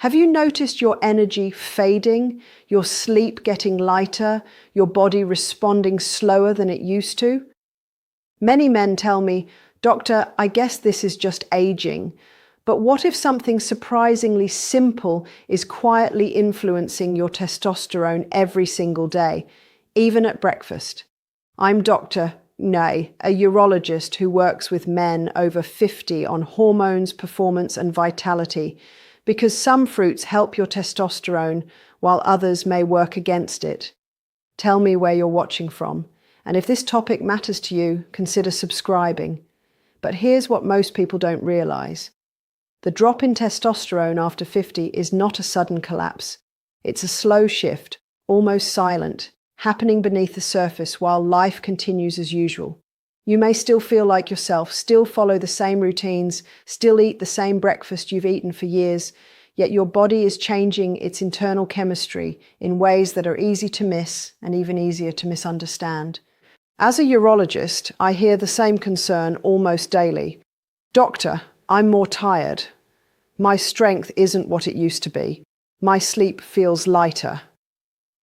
Have you noticed your energy fading, your sleep getting lighter, your body responding slower than it used to? Many men tell me, "Doctor, I guess this is just aging." But what if something surprisingly simple is quietly influencing your testosterone every single day, even at breakfast? I'm Dr. Nay, a urologist who works with men over 50 on hormones, performance, and vitality, because some fruits help your testosterone while others may work against it. Tell me where you're watching from, and if this topic matters to you, consider subscribing. But here's what most people don't realize. The drop in testosterone after 50 is not a sudden collapse. It's a slow shift, almost silent, happening beneath the surface while life continues as usual. You may still feel like yourself, still follow the same routines, still eat the same breakfast you've eaten for years, yet your body is changing its internal chemistry in ways that are easy to miss and even easier to misunderstand. As a urologist, I hear the same concern almost daily. "Doctor, I'm more tired. My strength isn't what it used to be. My sleep feels lighter."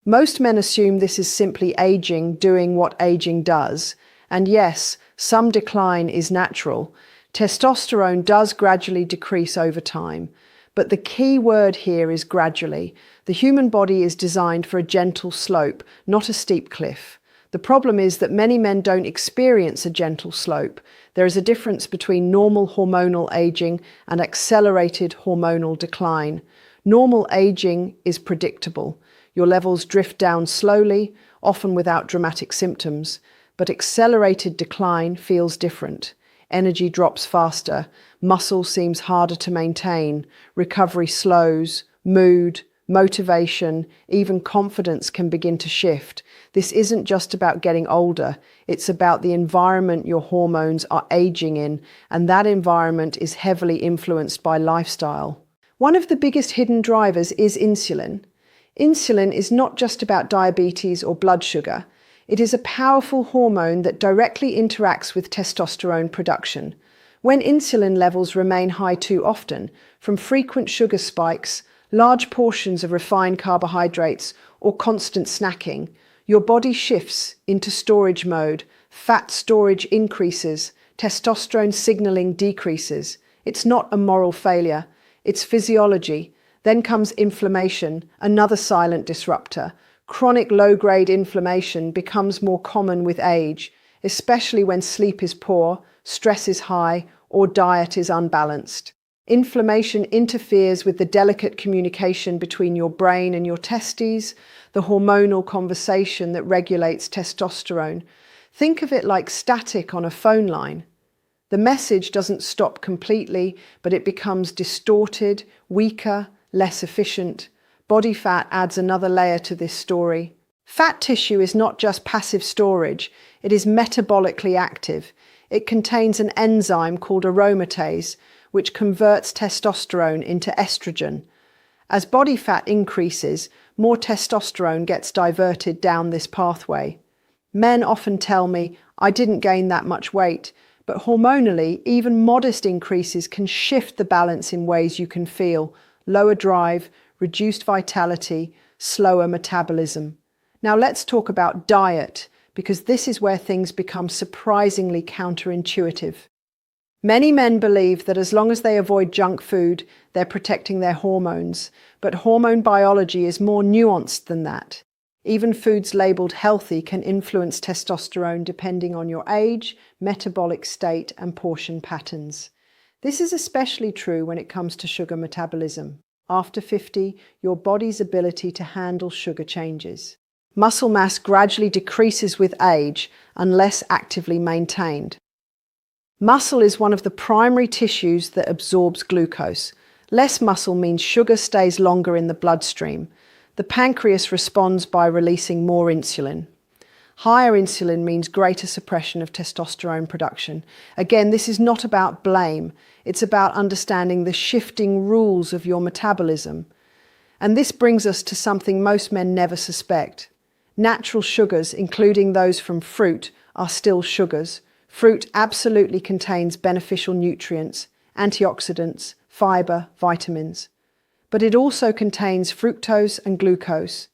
Most men assume this is simply aging doing what aging does. And yes, some decline is natural. Testosterone does gradually decrease over time. But the key word here is gradually. The human body is designed for a gentle slope, not a steep cliff. The problem is that many men don't experience a gentle slope. There is a difference between normal hormonal aging and accelerated hormonal decline. Normal aging is predictable. Your levels drift down slowly, often without dramatic symptoms. But accelerated decline feels different. Energy drops faster, muscle seems harder to maintain, recovery slows, mood, motivation, even confidence can begin to shift. This isn't just about getting older, it's about the environment your hormones are aging in, and that environment is heavily influenced by lifestyle. One of the biggest hidden drivers is insulin. Insulin is not just about diabetes or blood sugar. It is a powerful hormone that directly interacts with testosterone production. When insulin levels remain high too often, from frequent sugar spikes, large portions of refined carbohydrates, or constant snacking, your body shifts into storage mode, fat storage increases, testosterone signaling decreases. It's not a moral failure, it's physiology. Then comes inflammation, another silent disruptor. Chronic low-grade inflammation becomes more common with age, especially when sleep is poor, stress is high, or diet is unbalanced. Inflammation interferes with the delicate communication between your brain and your testes, the hormonal conversation that regulates testosterone. Think of it like static on a phone line. The message doesn't stop completely, but it becomes distorted, weaker, less efficient. Body fat adds another layer to this story. Fat tissue is not just passive storage, it is metabolically active. It contains an enzyme called aromatase, which converts testosterone into estrogen. As body fat increases, more testosterone gets diverted down this pathway. Men often tell me, "I didn't gain that much weight," but hormonally, even modest increases can shift the balance in ways you can feel: lower drive, reduced vitality, slower metabolism. Now let's talk about diet, because this is where things become surprisingly counterintuitive. Many men believe that as long as they avoid junk food, they're protecting their hormones, but hormone biology is more nuanced than that. Even foods labeled healthy can influence testosterone depending on your age, metabolic state, and portion patterns. This is especially true when it comes to sugar metabolism. After 50, your body's ability to handle sugar changes. Muscle mass gradually decreases with age unless actively maintained. Muscle is one of the primary tissues that absorbs glucose. Less muscle means sugar stays longer in the bloodstream. The pancreas responds by releasing more insulin. Higher insulin means greater suppression of testosterone production. Again, this is not about blame. It's about understanding the shifting rules of your metabolism. And this brings us to something most men never suspect. Natural sugars, including those from fruit, are still sugars. Fruit absolutely contains beneficial nutrients, antioxidants, fiber, vitamins. but it also contains fructose and glucose.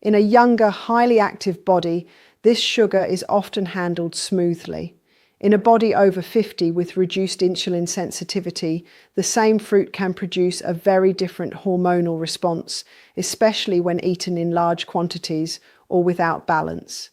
In a younger, highly active body, this sugar is often handled smoothly. In a body over 50 with reduced insulin sensitivity, the same fruit can produce a very different hormonal response, especially when eaten in large quantities or without balance.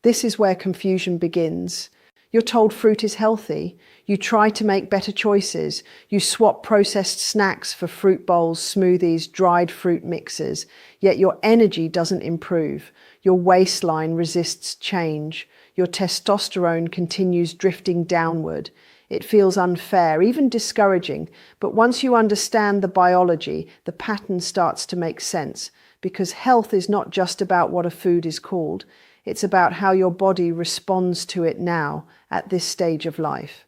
This is where confusion begins. You're told fruit is healthy. You try to make better choices. You swap processed snacks for fruit bowls, smoothies, dried fruit mixes. Yet your energy doesn't improve. Your waistline resists change. Your testosterone continues drifting downward. It feels unfair, even discouraging. But once you understand the biology, the pattern starts to make sense. Because health is not just about what a food is called. It's about how your body responds to it now, at this stage of life.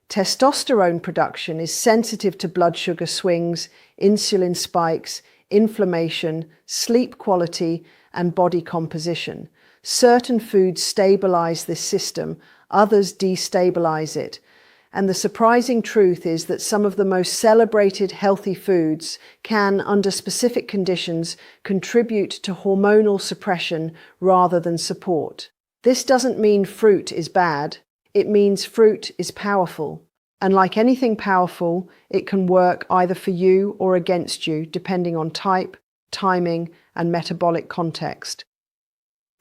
Testosterone production is sensitive to blood sugar swings, insulin spikes, inflammation, sleep quality, and body composition. Certain foods stabilize this system, others destabilize it. And the surprising truth is that some of the most celebrated healthy foods can, under specific conditions, contribute to hormonal suppression rather than support. This doesn't mean fruit is bad. It means fruit is powerful. And like anything powerful, it can work either for you or against you, depending on type, timing, and metabolic context.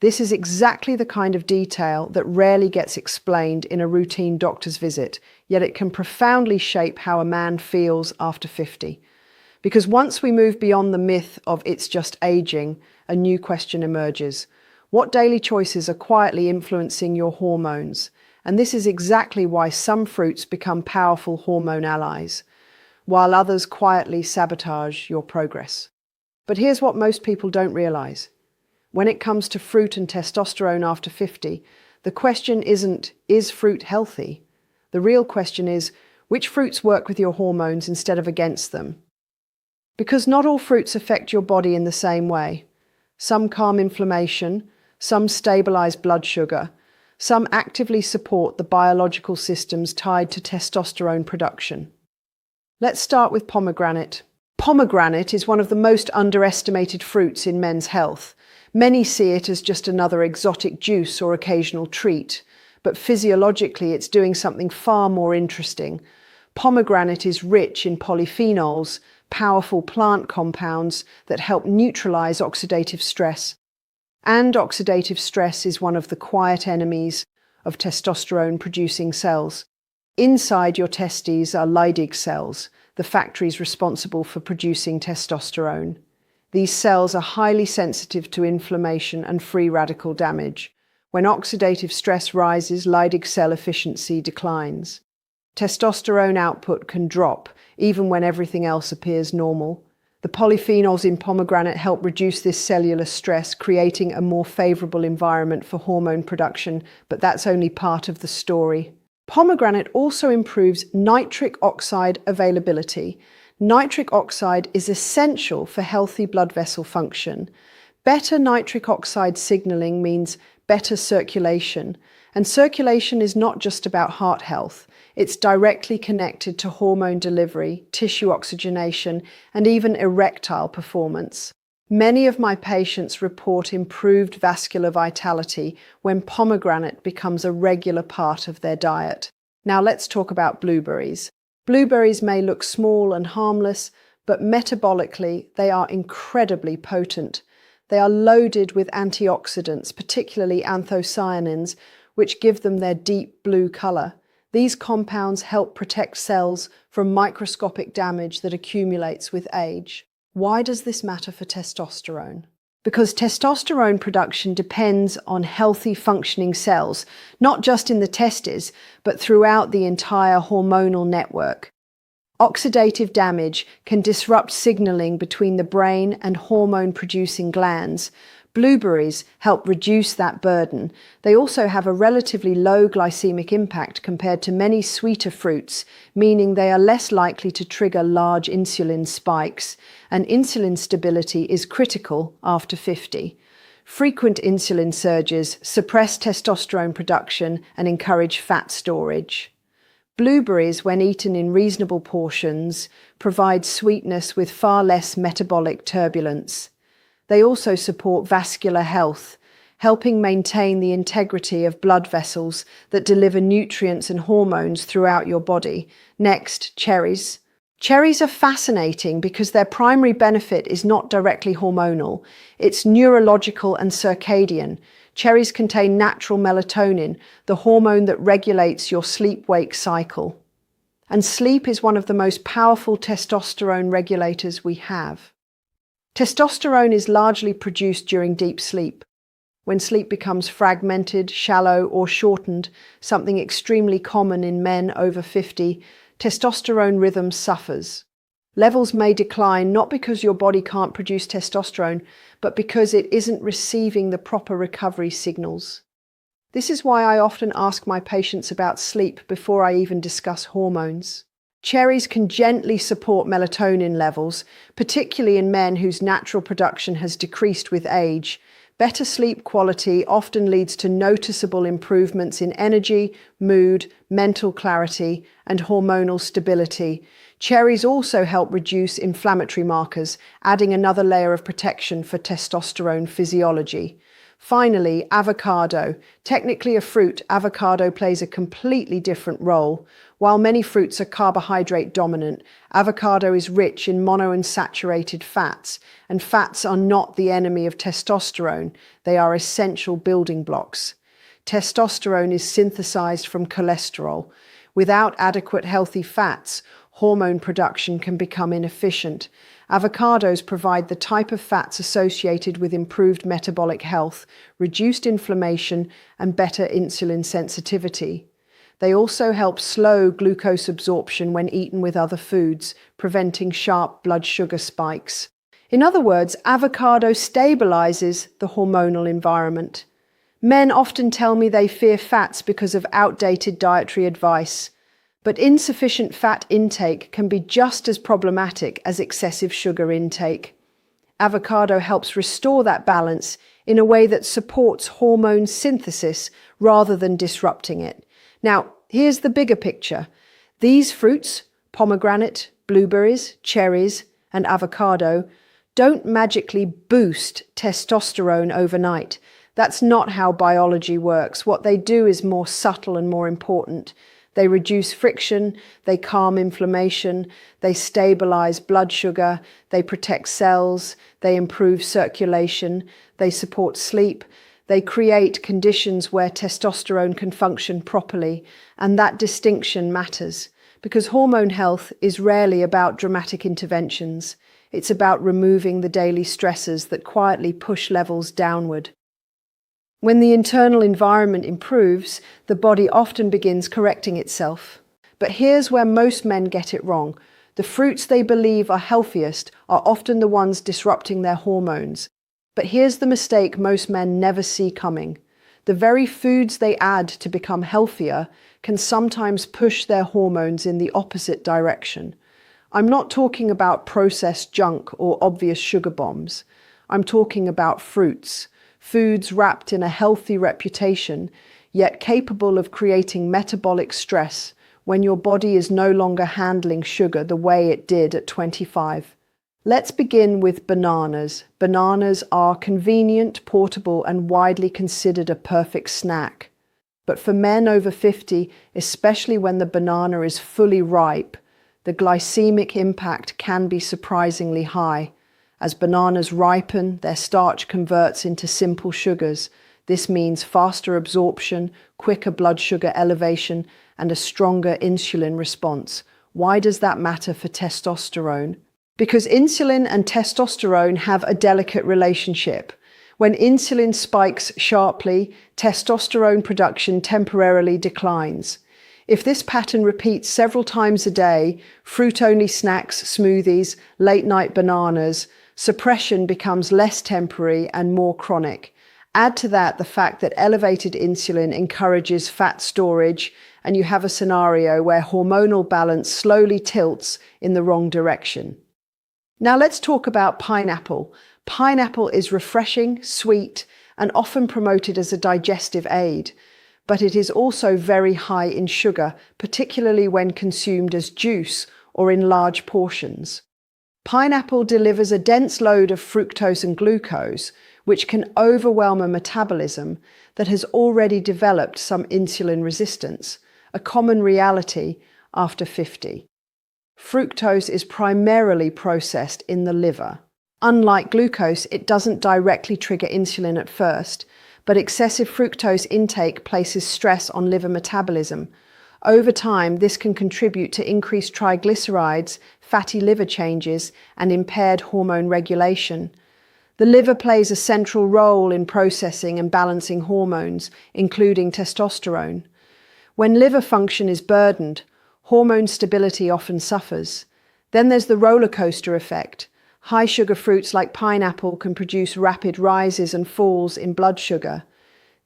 This is exactly the kind of detail that rarely gets explained in a routine doctor's visit, yet it can profoundly shape how a man feels after 50. Because once we move beyond the myth of it's just aging, a new question emerges. What daily choices are quietly influencing your hormones? And this is exactly why some fruits become powerful hormone allies, while others quietly sabotage your progress. But here's what most people don't realize. When it comes to fruit and testosterone after 50, the question isn't, is fruit healthy? The real question is, which fruits work with your hormones instead of against them? Because not all fruits affect your body in the same way. Some calm inflammation, some stabilize blood sugar, some actively support the biological systems tied to testosterone production. Let's start with pomegranate. Pomegranate is one of the most underestimated fruits in men's health. Many see it as just another exotic juice or occasional treat, but physiologically it's doing something far more interesting. Pomegranate is rich in polyphenols, powerful plant compounds that help neutralize oxidative stress. And oxidative stress is one of the quiet enemies of testosterone-producing cells. Inside your testes are Leydig cells, the factories responsible for producing testosterone. These cells are highly sensitive to inflammation and free radical damage. When oxidative stress rises, Leydig cell efficiency declines. Testosterone output can drop, even when everything else appears normal. The polyphenols in pomegranate help reduce this cellular stress, creating a more favorable environment for hormone production, but that's only part of the story. Pomegranate also improves nitric oxide availability. Nitric oxide is essential for healthy blood vessel function. Better nitric oxide signaling means better circulation. And circulation is not just about heart health. It's directly connected to hormone delivery, tissue oxygenation, and even erectile performance. Many of my patients report improved vascular vitality when pomegranate becomes a regular part of their diet. Now let's talk about blueberries. Blueberries may look small and harmless, but metabolically they are incredibly potent. They are loaded with antioxidants, particularly anthocyanins, which give them their deep blue color. These compounds help protect cells from microscopic damage that accumulates with age. Why does this matter for testosterone? Because testosterone production depends on healthy functioning cells, not just in the testes, but throughout the entire hormonal network. Oxidative damage can disrupt signaling between the brain and hormone-producing glands. Blueberries help reduce that burden. They also have a relatively low glycemic impact compared to many sweeter fruits, meaning they are less likely to trigger large insulin spikes, and insulin stability is critical after 50. Frequent insulin surges suppress testosterone production and encourage fat storage. Blueberries, when eaten in reasonable portions, provide sweetness with far less metabolic turbulence. They also support vascular health, helping maintain the integrity of blood vessels that deliver nutrients and hormones throughout your body. Next, cherries. Cherries are fascinating because their primary benefit is not directly hormonal, it's neurological and circadian. Cherries contain natural melatonin, the hormone that regulates your sleep-wake cycle. And sleep is one of the most powerful testosterone regulators we have. Testosterone is largely produced during deep sleep. When sleep becomes fragmented, shallow, or shortened, something extremely common in men over 50, testosterone rhythm suffers. Levels may decline not because your body can't produce testosterone, but because it isn't receiving the proper recovery signals. This is why I often ask my patients about sleep before I even discuss hormones. Cherries can gently support melatonin levels, particularly in men whose natural production has decreased with age. Better sleep quality often leads to noticeable improvements in energy, mood, mental clarity, and hormonal stability. Cherries also help reduce inflammatory markers, adding another layer of protection for testosterone physiology. Finally, avocado. Technically a fruit, avocado plays a completely different role. While many fruits are carbohydrate dominant, avocado is rich in monounsaturated fats, and fats are not the enemy of testosterone. They are essential building blocks. Testosterone is synthesized from cholesterol. Without adequate healthy fats, hormone production can become inefficient. Avocados provide the type of fats associated with improved metabolic health, reduced inflammation, and better insulin sensitivity. They also help slow glucose absorption when eaten with other foods, preventing sharp blood sugar spikes. In other words, avocado stabilizes the hormonal environment. Men often tell me they fear fats because of outdated dietary advice. But insufficient fat intake can be just as problematic as excessive sugar intake. Avocado helps restore that balance in a way that supports hormone synthesis rather than disrupting it. Now, here's the bigger picture. These fruits, pomegranate, blueberries, cherries, and avocado, don't magically boost testosterone overnight. That's not how biology works. What they do is more subtle and more important. They reduce friction, they calm inflammation, they stabilize blood sugar, they protect cells, they improve circulation, they support sleep, they create conditions where testosterone can function properly, and that distinction matters because hormone health is rarely about dramatic interventions. It's about removing the daily stressors that quietly push levels downward. When the internal environment improves, the body often begins correcting itself. But here's where most men get it wrong. The fruits they believe are healthiest are often the ones disrupting their hormones. But here's the mistake most men never see coming. The very foods they add to become healthier can sometimes push their hormones in the opposite direction. I'm not talking about processed junk or obvious sugar bombs. I'm talking about fruits. Foods wrapped in a healthy reputation, yet capable of creating metabolic stress when your body is no longer handling sugar the way it did at 25. Let's begin with bananas. Bananas are convenient, portable, and widely considered a perfect snack. But for men over 50, especially when the banana is fully ripe, the glycemic impact can be surprisingly high. As bananas ripen, their starch converts into simple sugars. This means faster absorption, quicker blood sugar elevation, and a stronger insulin response. Why does that matter for testosterone? Because insulin and testosterone have a delicate relationship. When insulin spikes sharply, testosterone production temporarily declines. If this pattern repeats several times a day, fruit-only snacks, smoothies, late-night bananas, suppression becomes less temporary and more chronic. Add to that the fact that elevated insulin encourages fat storage, and you have a scenario where hormonal balance slowly tilts in the wrong direction. Now let's talk about pineapple. Pineapple is refreshing, sweet, and often promoted as a digestive aid. but it is also very high in sugar, particularly when consumed as juice or in large portions. Pineapple delivers a dense load of fructose and glucose, which can overwhelm a metabolism that has already developed some insulin resistance, a common reality after 50. Fructose is primarily processed in the liver. Unlike glucose, it doesn't directly trigger insulin at first, but excessive fructose intake places stress on liver metabolism. Over time, this can contribute to increased triglycerides, fatty liver changes, and impaired hormone regulation. The liver plays a central role in processing and balancing hormones, including testosterone. When liver function is burdened, hormone stability often suffers. Then there's the roller coaster effect. High sugar fruits like pineapple can produce rapid rises and falls in blood sugar.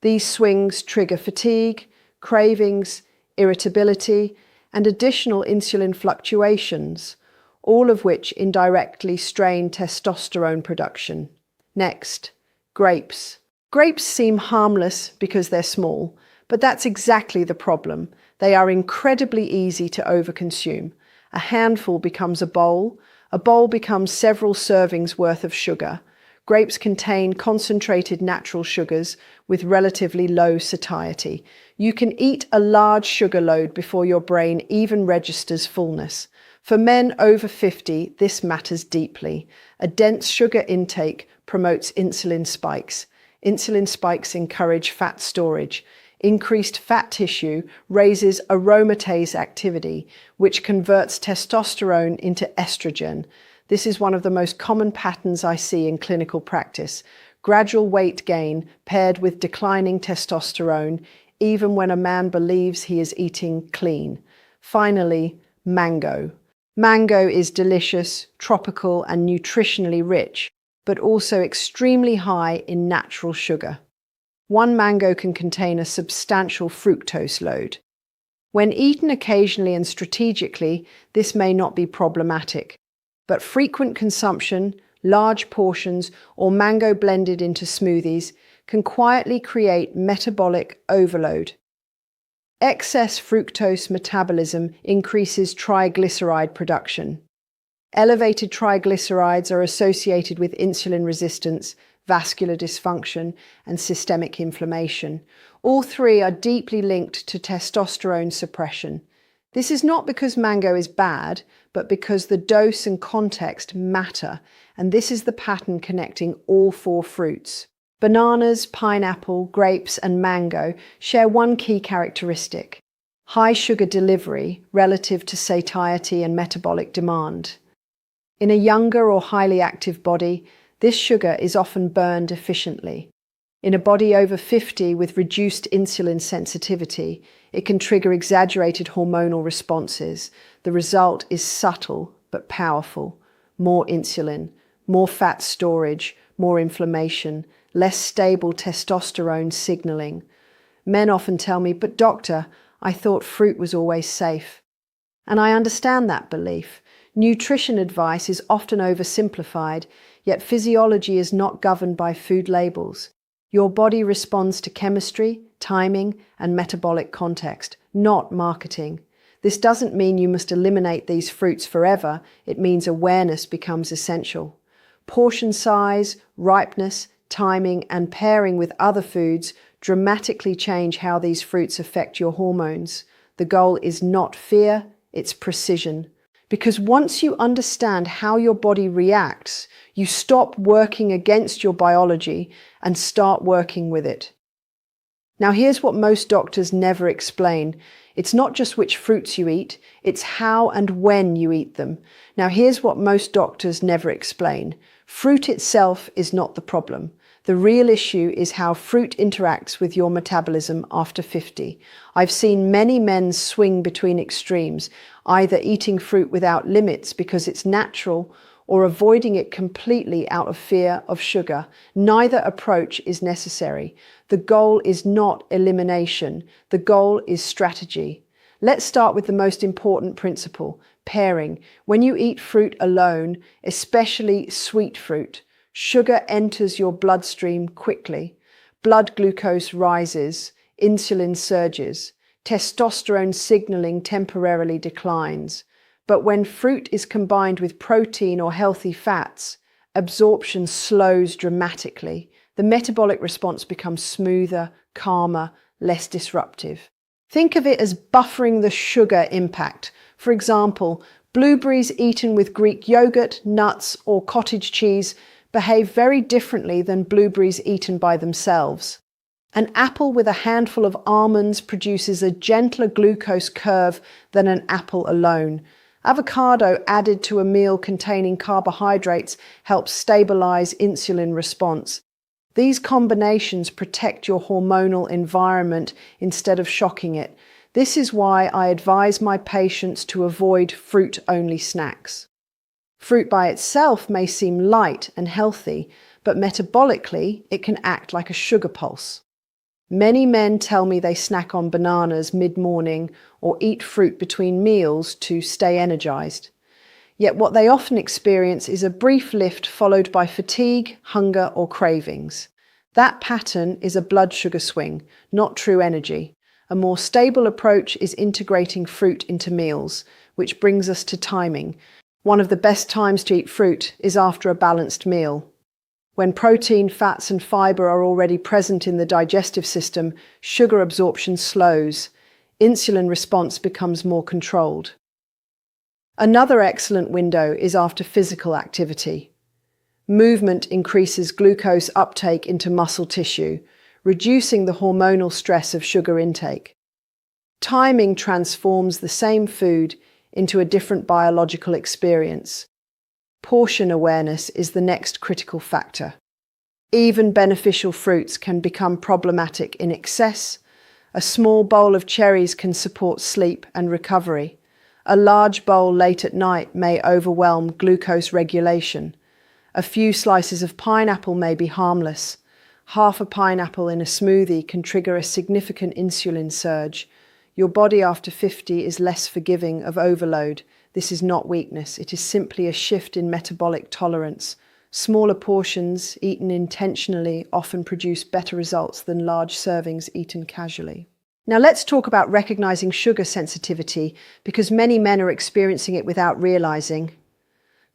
These swings trigger fatigue, cravings, irritability, and additional insulin fluctuations, all of which indirectly strain testosterone production. Next, grapes. Grapes seem harmless because they're small, but that's exactly the problem. They are incredibly easy to overconsume. A handful becomes a bowl becomes several servings worth of sugar. Grapes contain concentrated natural sugars with relatively low satiety. You can eat a large sugar load before your brain even registers fullness. For men over 50, this matters deeply. A dense sugar intake promotes insulin spikes. Insulin spikes encourage fat storage. Increased fat tissue raises aromatase activity, which converts testosterone into estrogen. This is one of the most common patterns I see in clinical practice. Gradual weight gain paired with declining testosterone, even when a man believes he is eating clean. Finally, mango. Mango is delicious, tropical, and nutritionally rich, but also extremely high in natural sugar. One mango can contain a substantial fructose load. When eaten occasionally and strategically, this may not be problematic, but frequent consumption, large portions, or mango blended into smoothies can quietly create metabolic overload. Excess fructose metabolism increases triglyceride production. Elevated triglycerides are associated with insulin resistance, vascular dysfunction, and systemic inflammation. All three are deeply linked to testosterone suppression. This is not because mango is bad, but because the dose and context matter, and this is the pattern connecting all four fruits. Bananas, pineapple, grapes, and mango share one key characteristic: high sugar delivery relative to satiety and metabolic demand. In a younger or highly active body, this sugar is often burned efficiently. In a body over 50 with reduced insulin sensitivity, it can trigger exaggerated hormonal responses. The result is subtle but powerful. More insulin, more fat storage, more inflammation, less stable testosterone signaling. Men often tell me, "But doctor, I thought fruit was always safe." And I understand that belief. Nutrition advice is often oversimplified, yet physiology is not governed by food labels. Your body responds to chemistry, timing, and metabolic context, not marketing. This doesn't mean you must eliminate these fruits forever. It means awareness becomes essential. Portion size, ripeness, timing, and pairing with other foods dramatically change how these fruits affect your hormones. The goal is not fear, it's precision. Because once you understand how your body reacts, you stop working against your biology and start working with it. Now, here's what most doctors never explain. It's not just which fruits you eat, it's how and when you eat them. Now, here's what most doctors never explain. Fruit itself is not the problem. The real issue is how fruit interacts with your metabolism after 50. I've seen many men swing between extremes, either eating fruit without limits because it's natural or avoiding it completely out of fear of sugar. Neither approach is necessary. The goal is not elimination. The goal is strategy. Let's start with the most important principle, pairing. When you eat fruit alone, especially sweet fruit, sugar enters your bloodstream quickly. Blood glucose rises, insulin surges, testosterone signaling temporarily declines. But when fruit is combined with protein or healthy fats, absorption slows dramatically. The metabolic response becomes smoother, calmer, less disruptive. Think of it as buffering the sugar impact. For example, blueberries eaten with Greek yogurt, nuts, or cottage cheese behave very differently than blueberries eaten by themselves. An apple with a handful of almonds produces a gentler glucose curve than an apple alone. Avocado added to a meal containing carbohydrates helps stabilize insulin response. These combinations protect your hormonal environment instead of shocking it. This is why I advise my patients to avoid fruit-only snacks. Fruit by itself may seem light and healthy, but metabolically it can act like a sugar pulse. Many men tell me they snack on bananas mid-morning or eat fruit between meals to stay energized. Yet what they often experience is a brief lift followed by fatigue, hunger, or cravings. That pattern is a blood sugar swing, not true energy. A more stable approach is integrating fruit into meals, which brings us to timing. One of the best times to eat fruit is after a balanced meal. When protein, fats, and fiber are already present in the digestive system, sugar absorption slows. Insulin response becomes more controlled. Another excellent window is after physical activity. Movement increases glucose uptake into muscle tissue, reducing the hormonal stress of sugar intake. Timing transforms the same food into a different biological experience. Portion awareness is the next critical factor. Even beneficial fruits can become problematic in excess. A small bowl of cherries can support sleep and recovery. A large bowl late at night may overwhelm glucose regulation. A few slices of pineapple may be harmless. Half a pineapple in a smoothie can trigger a significant insulin surge. Your body after 50 is less forgiving of overload. This is not weakness, it is simply a shift in metabolic tolerance. Smaller portions, eaten intentionally, often produce better results than large servings eaten casually. Now let's talk about recognizing sugar sensitivity, because many men are experiencing it without realizing.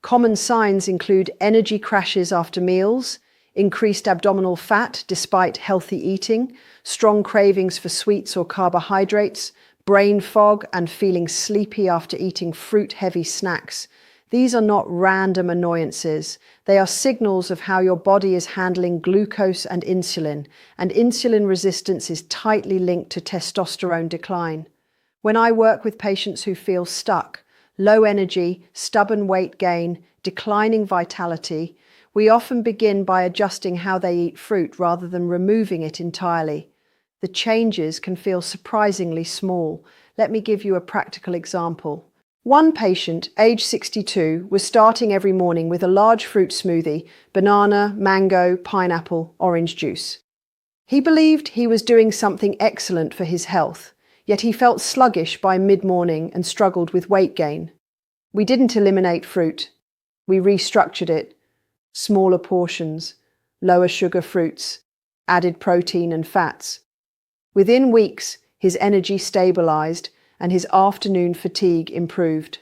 Common signs include energy crashes after meals, increased abdominal fat despite healthy eating, strong cravings for sweets or carbohydrates, brain fog, and feeling sleepy after eating fruit-heavy snacks. These are not random annoyances. They are signals of how your body is handling glucose and insulin resistance is tightly linked to testosterone decline. When I work with patients who feel stuck, low energy, stubborn weight gain, declining vitality, we often begin by adjusting how they eat fruit rather than removing it entirely. The changes can feel surprisingly small. Let me give you a practical example. One patient, age 62, was starting every morning with a large fruit smoothie, banana, mango, pineapple, orange juice. He believed he was doing something excellent for his health, yet he felt sluggish by mid-morning and struggled with weight gain. We didn't eliminate fruit. We restructured it. Smaller portions, lower sugar fruits, added protein and fats. Within weeks, his energy stabilized and his afternoon fatigue improved.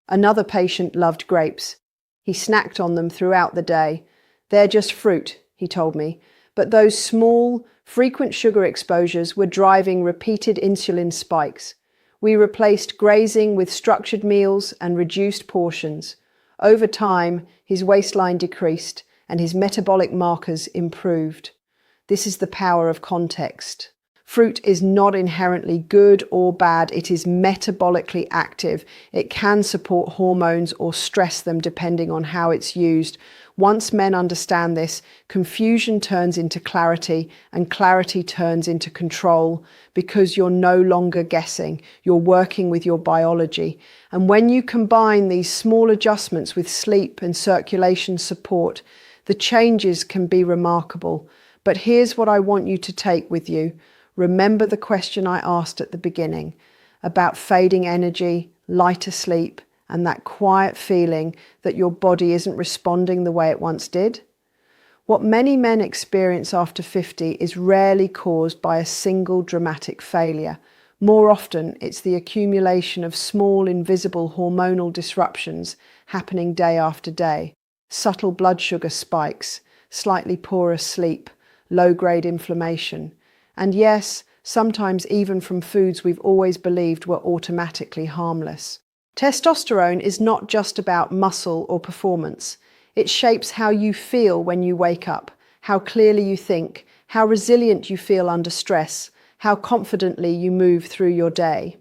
Another patient loved grapes. He snacked on them throughout the day. They're just fruit, he told me, but those small, frequent sugar exposures were driving repeated insulin spikes. We replaced grazing with structured meals and reduced portions. Over time, his waistline decreased and his metabolic markers improved. This is the power of context. Fruit is not inherently good or bad. It is metabolically active. It can support hormones or stress them depending on how it's used. Once men understand this, confusion turns into clarity and clarity turns into control, because you're no longer guessing. You're working with your biology. And when you combine these small adjustments with sleep and circulation support, the changes can be remarkable. But here's what I want you to take with you. Remember the question I asked at the beginning about fading energy, lighter sleep, and that quiet feeling that your body isn't responding the way it once did. What many men experience after 50 is rarely caused by a single dramatic failure. More often, it's the accumulation of small, invisible hormonal disruptions happening day after day. Subtle blood sugar spikes, slightly poorer sleep, low-grade inflammation. And yes, sometimes even from foods we've always believed were automatically harmless. Testosterone is not just about muscle or performance. It shapes how you feel when you wake up, how clearly you think, how resilient you feel under stress, how confidently you move through your day.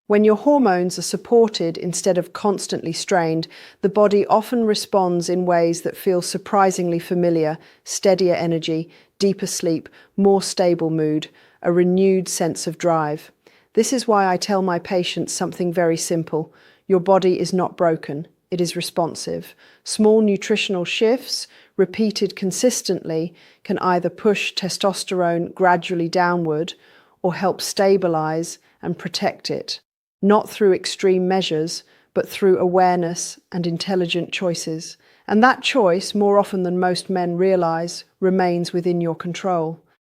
When your hormones are supported instead of constantly strained, the body often responds in ways that feel surprisingly familiar: steadier energy, deeper sleep, more stable mood, a renewed sense of drive. This is why I tell my patients something very simple. Your body is not broken. It is responsive. Small nutritional shifts, repeated consistently, can either push testosterone gradually downward or help stabilize and protect it, not through extreme measures, but through awareness and intelligent choices. And that choice, more often than most men realize, remains within your control.